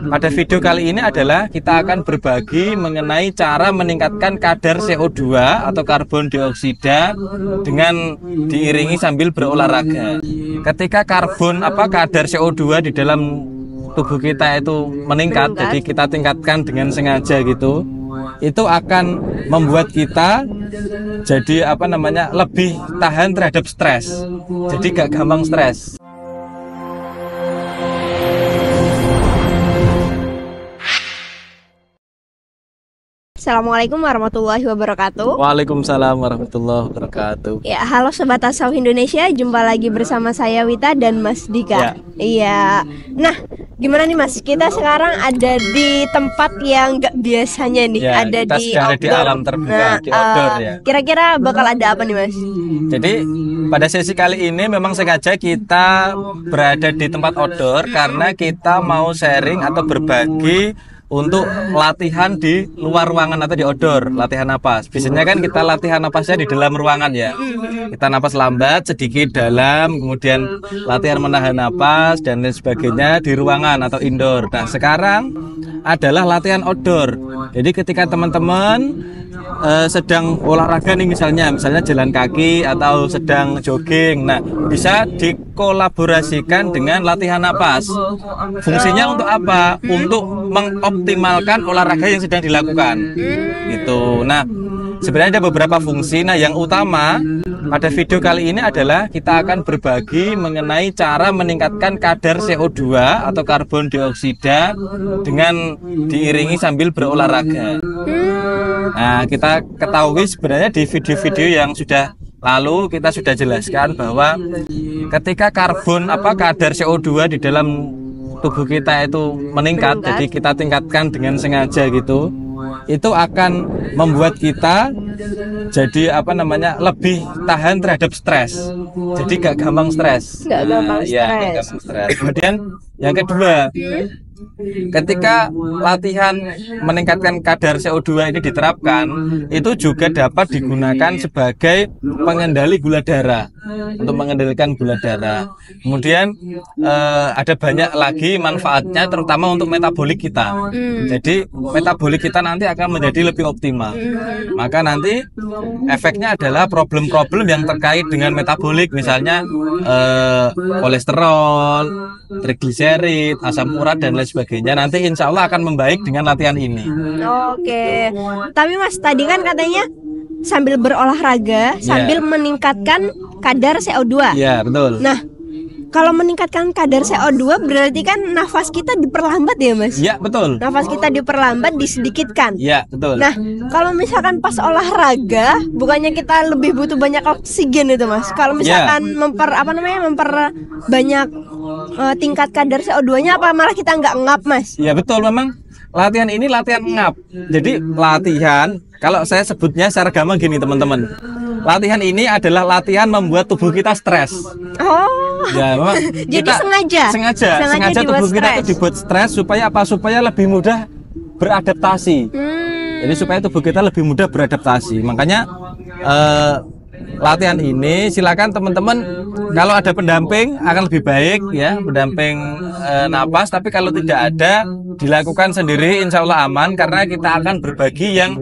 pada video kali ini adalah kita akan berbagi mengenai cara meningkatkan kadar CO2 atau karbon dioksida dengan diiringi sambil berolahraga. Ketika kadar CO2 di dalam tubuh kita itu meningkat, jadi kita tingkatkan dengan sengaja gitu, itu akan membuat kita jadi lebih tahan terhadap stres, jadi gak gampang stres. Assalamualaikum warahmatullahi wabarakatuh. Waalaikumsalam warahmatullahi wabarakatuh. Ya, halo Sobat Tasawuf Indonesia, jumpa lagi bersama saya Wita dan Mas Dika. Iya. Nah, gimana nih Mas? Kita sekarang ada di tempat yang gak biasanya nih, ya, ada kita di ada di alam terbuka, di outdoor ya. Kira-kira bakal ada apa nih Mas? Jadi pada sesi kali ini memang sengaja kita berada di tempat outdoor karena kita mau sharing atau berbagi untuk latihan di luar ruangan atau di outdoor, latihan napas. Biasanya kan kita latihan napasnya di dalam ruangan ya. Kita napas lambat, sedikit dalam, kemudian latihan menahan napas dan lain sebagainya di ruangan atau indoor. Nah, sekarang adalah latihan outdoor. Jadi ketika teman-teman sedang olahraga nih misalnya jalan kaki atau sedang jogging, nah bisa dikolaborasikan dengan latihan napas. Fungsinya untuk apa? Untuk mengoptimalkan olahraga yang sedang dilakukan gitu. Nah, sebenarnya ada beberapa fungsi. Nah, yang utama pada video kali ini adalah kita akan berbagi mengenai cara meningkatkan kadar CO2 atau karbon dioksida dengan diiringi sambil berolahraga. Nah, kita ketahui sebenarnya di video-video yang sudah lalu kita sudah jelaskan bahwa ketika kadar CO2 di dalam tubuh kita itu meningkat, jadi kita tingkatkan dengan sengaja gitu, itu akan membuat kita jadi lebih tahan terhadap stres, jadi gak gampang stres. Gak gampang stres. Kemudian yang kedua, ketika latihan meningkatkan kadar CO2 ini diterapkan, itu juga dapat digunakan sebagai pengendali gula darah, untuk mengendalikan gula darah. Kemudian ada banyak lagi manfaatnya, terutama untuk metabolik kita. Jadi metabolik kita nanti akan menjadi lebih optimal. Maka nanti efeknya adalah problem-problem yang terkait dengan metabolik, misalnya kolesterol, trigliserid, asam urat dan lain sebagainya, nanti insya Allah akan membaik dengan latihan ini. Oke. Tapi Mas, tadi kan katanya sambil berolahraga, sambil meningkatkan kadar CO2. Iya, betul. Nah, kalau meningkatkan kadar CO2 berarti kan nafas kita diperlambat ya Mas? Iya, betul. Nafas kita diperlambat, disedikitkan. Iya, betul. Nah, kalau misalkan pas olahraga, bukannya kita lebih butuh banyak oksigen itu Mas? Kalau misalkan memperbanyak tingkat kadar CO2-nya, apa malah kita nggak ngap Mas? Iya, betul. Memang latihan ini latihan ngap. Jadi latihan, kalau saya sebutnya secara gampang gini teman-teman, latihan ini adalah latihan membuat tubuh kita stres. Oh, ya memang. Jadi sengaja tubuh kita itu dibuat stres supaya apa? Supaya lebih mudah beradaptasi. Jadi supaya tubuh kita lebih mudah beradaptasi. Makanya latihan ini silakan teman-teman, kalau ada pendamping akan lebih baik ya, pendamping napas. Tapi kalau tidak ada, dilakukan sendiri insya Allah aman, karena kita akan berbagi yang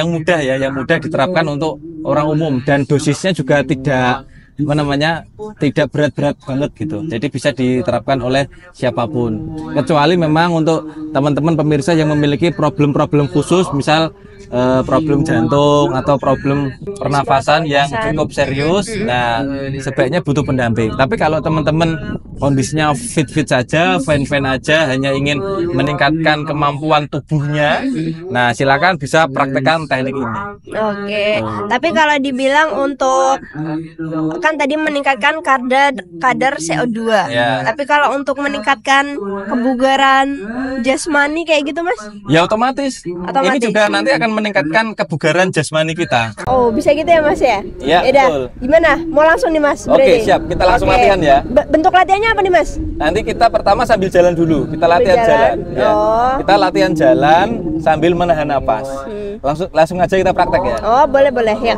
mudah ya, yang mudah diterapkan untuk orang umum, dan dosisnya juga tidak berat-berat banget gitu. Jadi bisa diterapkan oleh siapapun, kecuali memang untuk teman-teman pemirsa yang memiliki problem-problem khusus, misal problem jantung atau problem pernafasan yang cukup serius. Nah, sebaiknya butuh pendamping. Tapi kalau teman-teman kondisinya fit-fit saja, fine-fine aja, hanya ingin meningkatkan kemampuan tubuhnya, nah silakan bisa praktekkan teknik ini. Oke. Tapi kalau dibilang untuk, kan tadi meningkatkan kadar CO2. Ya. Tapi kalau untuk meningkatkan kebugaran jasmani kayak gitu Mas? Ya otomatis. Ini juga nanti akan meningkatkan kebugaran jasmani kita. Oh, bisa gitu ya Mas ya? Iya, betul. Gimana? Mau langsung nih Mas? Oke, siap. Kita langsung latihan ya. Bentuk latihannya apa nih Mas? Nanti kita pertama sambil jalan dulu. Kita latihan jalan. Ya. Kita latihan jalan sambil menahan napas. Langsung aja kita praktek ya. Oh, boleh ya.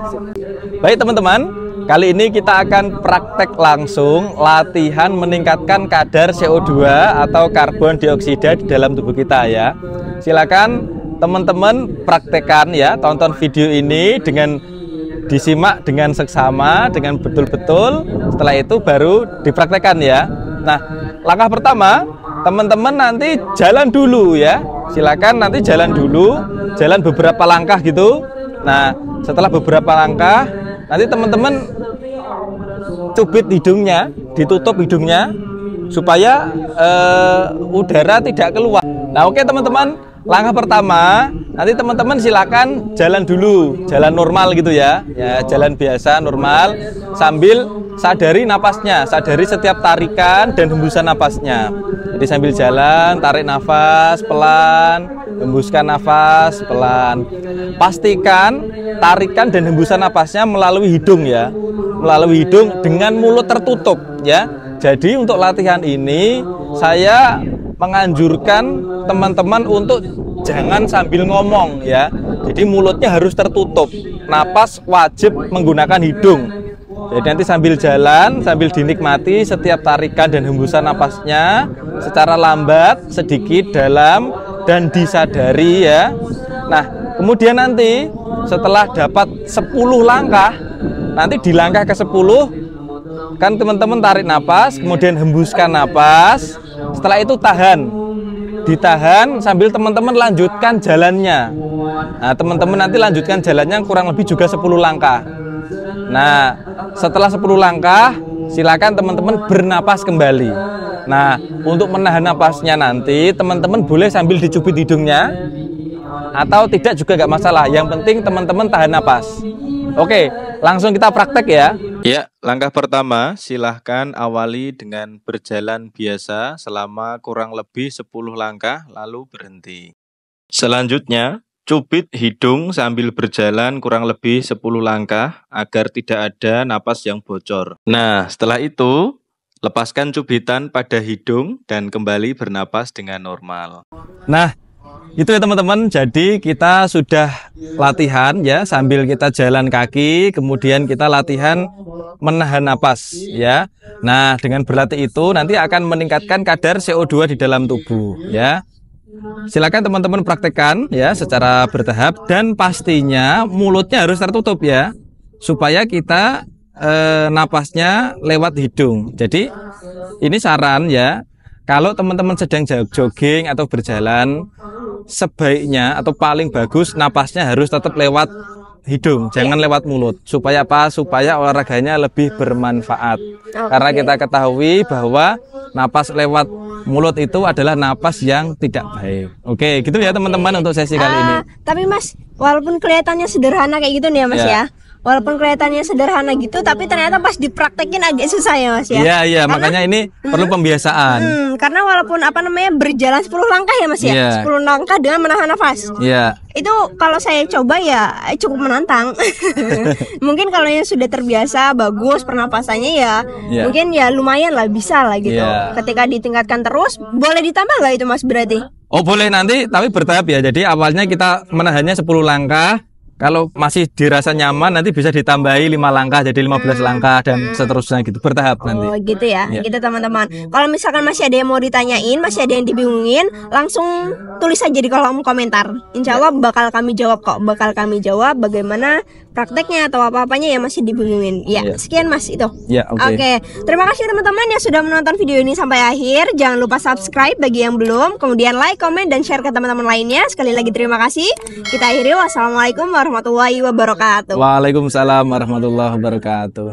Baik teman-teman, kali ini kita akan praktek langsung latihan meningkatkan kadar CO2 atau karbon dioksida di dalam tubuh kita ya. Silakan teman-teman praktekkan ya, tonton video ini dengan disimak dengan seksama, dengan betul-betul. Setelah itu baru dipraktekkan ya. Nah, langkah pertama, teman-teman nanti jalan dulu ya. Silakan nanti jalan dulu, jalan beberapa langkah gitu. Nah, setelah beberapa langkah, nanti teman-teman cubit hidungnya, ditutup hidungnya supaya udara tidak keluar. Nah, oke teman-teman, langkah pertama, nanti teman-teman silakan jalan dulu, jalan normal gitu ya. Ya, jalan biasa normal sambil sadari napasnya, sadari setiap tarikan dan hembusan napasnya. Jadi sambil jalan, tarik nafas pelan, hembuskan nafas pelan. Pastikan tarikan dan hembusan napasnya melalui hidung ya, melalui hidung dengan mulut tertutup ya. Jadi untuk latihan ini saya menganjurkan teman-teman untuk jangan sambil ngomong ya. Jadi mulutnya harus tertutup, napas wajib menggunakan hidung. Jadi nanti sambil jalan, sambil dinikmati setiap tarikan dan hembusan napasnya secara lambat, sedikit, dalam, dan disadari ya. Nah, kemudian nanti setelah dapat 10 langkah, nanti di langkah ke-10 kan teman-teman tarik napas, kemudian hembuskan napas. Setelah itu tahan, ditahan sambil teman-teman lanjutkan jalannya. Nah, teman-teman nanti lanjutkan jalannya kurang lebih juga 10 langkah. Nah, setelah 10 langkah silakan teman-teman bernapas kembali. Nah, untuk menahan napasnya nanti teman-teman boleh sambil dicubit hidungnya atau tidak juga nggak masalah. Yang penting teman-teman tahan napas. Oke, langsung kita praktek ya. Ya, langkah pertama silahkan awali dengan berjalan biasa selama kurang lebih 10 langkah lalu berhenti. Selanjutnya, cubit hidung sambil berjalan kurang lebih 10 langkah agar tidak ada napas yang bocor. Nah, setelah itu lepaskan cubitan pada hidung dan kembali bernapas dengan normal. Nah, itu ya teman-teman, jadi kita sudah latihan ya sambil kita jalan kaki, kemudian kita latihan menahan napas ya. Nah, dengan berlatih itu nanti akan meningkatkan kadar CO2 di dalam tubuh ya. Silakan teman-teman praktekkan ya secara bertahap dan pastinya mulutnya harus tertutup ya supaya kita napasnya lewat hidung. Jadi ini saran ya, kalau teman-teman sedang jogging atau berjalan, sebaiknya atau paling bagus napasnya harus tetap lewat hidung, jangan lewat mulut. Supaya apa? Supaya olahraganya lebih bermanfaat. Karena kita ketahui bahwa napas lewat mulut itu adalah napas yang tidak baik. Oke, gitu ya teman-teman untuk sesi kali ini. Tapi Mas, walaupun kelihatannya sederhana kayak gitu nih ya Mas ya. Walaupun kelihatannya sederhana gitu, tapi ternyata pas dipraktekin agak susah ya Mas ya. Iya, makanya ini perlu pembiasaan. Karena walaupun berjalan 10 langkah ya Mas ya. 10 langkah dengan menahan nafas. Iya. Itu kalau saya coba ya cukup menantang. Mungkin kalau yang sudah terbiasa bagus pernapasannya ya, mungkin ya lumayan lah, bisa lah gitu. Ketika ditingkatkan terus, boleh ditambah nggak itu Mas berarti? Oh boleh nanti, tapi bertahap ya. Jadi awalnya kita menahannya 10 langkah. Kalau masih dirasa nyaman nanti bisa ditambahi 5 langkah jadi 15 langkah dan seterusnya gitu, bertahap nanti. Oh gitu ya, gitu teman-teman. Kalau misalkan masih ada yang mau ditanyain, masih ada yang dibingungin, langsung tulis aja di kolom komentar. Insya Allah bakal kami jawab kok, bakal kami jawab bagaimana prakteknya atau apa-apanya yang masih dibingungin. Ya, sekian Mas itu. Oke. Terima kasih teman-teman yang sudah menonton video ini sampai akhir. Jangan lupa subscribe bagi yang belum, kemudian like, komen, dan share ke teman-teman lainnya. Sekali lagi terima kasih. Kita akhiri. Wassalamualaikum warahmatullahi wabarakatuh. Waalaikumsalam warahmatullahi wabarakatuh.